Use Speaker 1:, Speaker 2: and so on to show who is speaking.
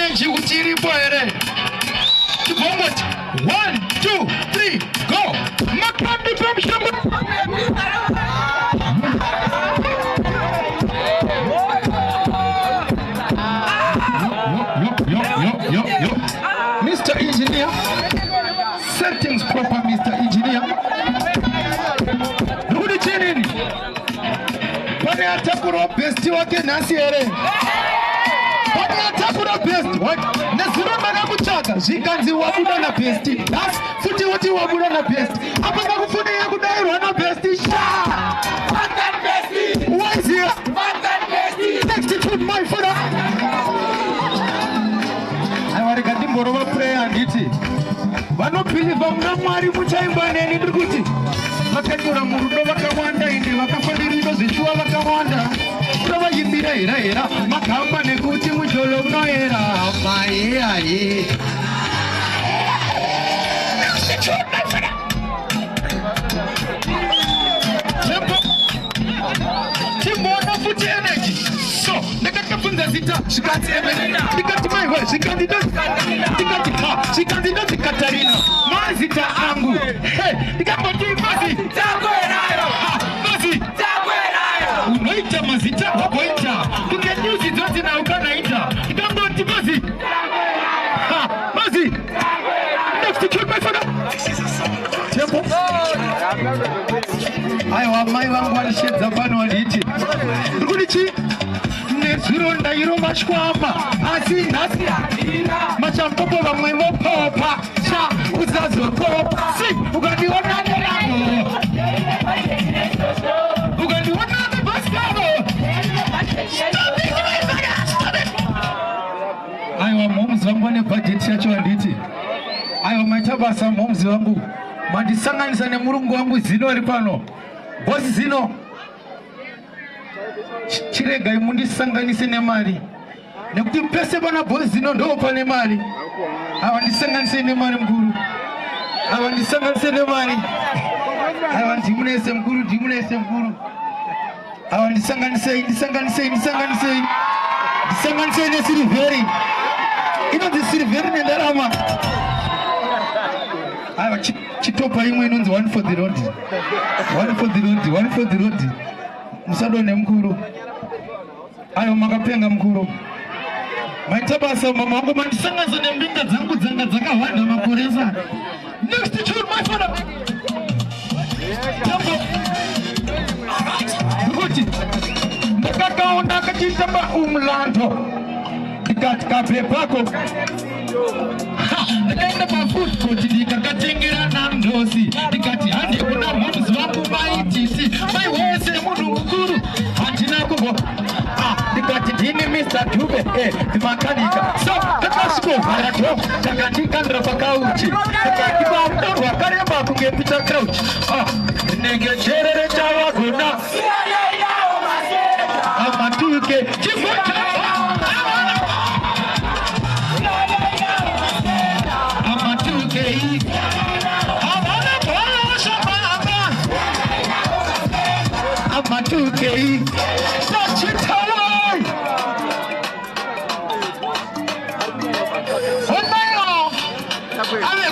Speaker 1: energy utiripo ere. 1 2 3 go. Makambi pamshamba. Yo. Mr. Engineer. Settings proper, Mr. Engineer. Rudi chini. Pane atakuro besti wake nasi ere. Pane atakuro besti wake. Neziromba na kuchaka. Zikanzi wabuda na besti. That's futi wati wabuda na besti. Apa kakufuni ya kudairwa na besti. Sha! Fantan besti! Why is here? Fantan besti! Next to my father. I want to get him for prayer and eat. Vanopiliva muna Mwari muchaimba neni ndikuti vakanyura murudo vakawanda ende vakafadirido zvishuwa vakawanda uravayimbira hera makamba nekuti mujolo unoera maeaye timbona futi energy so ndakakafunza zita zvikati Evelina ndikati maiwe zvikandida ndikati zvikandida zikatarina mazita angu ndikamboti mazi takwerayo mazi takwerayo unoita mazita wakoita kukenyuzi dzoti na ukanaita ndikamboti mazi mazi next to my father tempo aiwa mai vangu vanishedza pano vanditi ndikuti nezvironda iro mashwama asi nhasi machampopo vamwe vopopa cha uzazopopa si ukandiona neramo ukandiona nebhasikaro aiwa mhomuzi vangu vane bhajeti yacho vanditi aiwa maita basa mhomuzi vangu mandisanganisa nemurungu wangu zino ari pano bosi zino chiregai mundisanganise nemari nekuti pese pana bosi zino ndo pane mari ava ndisanganise nemari mukuru ava ndisanganise nemari ava ndimunese mukuru ava ndisanganisei nesilivheri inonzi silivheri nendarama ava chitopa imwe inonzi one for the road musado nemukuru ayo makapenga mukuru maita basa mama wangu mandisanganisa nembinga dzangu dzanga dzakahwanda maporesa next to my father ndikuti ndakakaona akachitamba umlando ndikati kapepako ndakaenda pafood court ndikakatengera namdosi ndikati handikuna mhomuzi vangu maitisi maiwese munhu mukuru handina kumbo ndikati ndini Mr. Dube ndimakanika so ndakasvikovhara dho takandikandira pakauchi ndikatipa mudo rwakareba kunge Peter Crouch ndinenge cherere chavagona amatuke chivota Amatuke Sachitawai Onayo Ave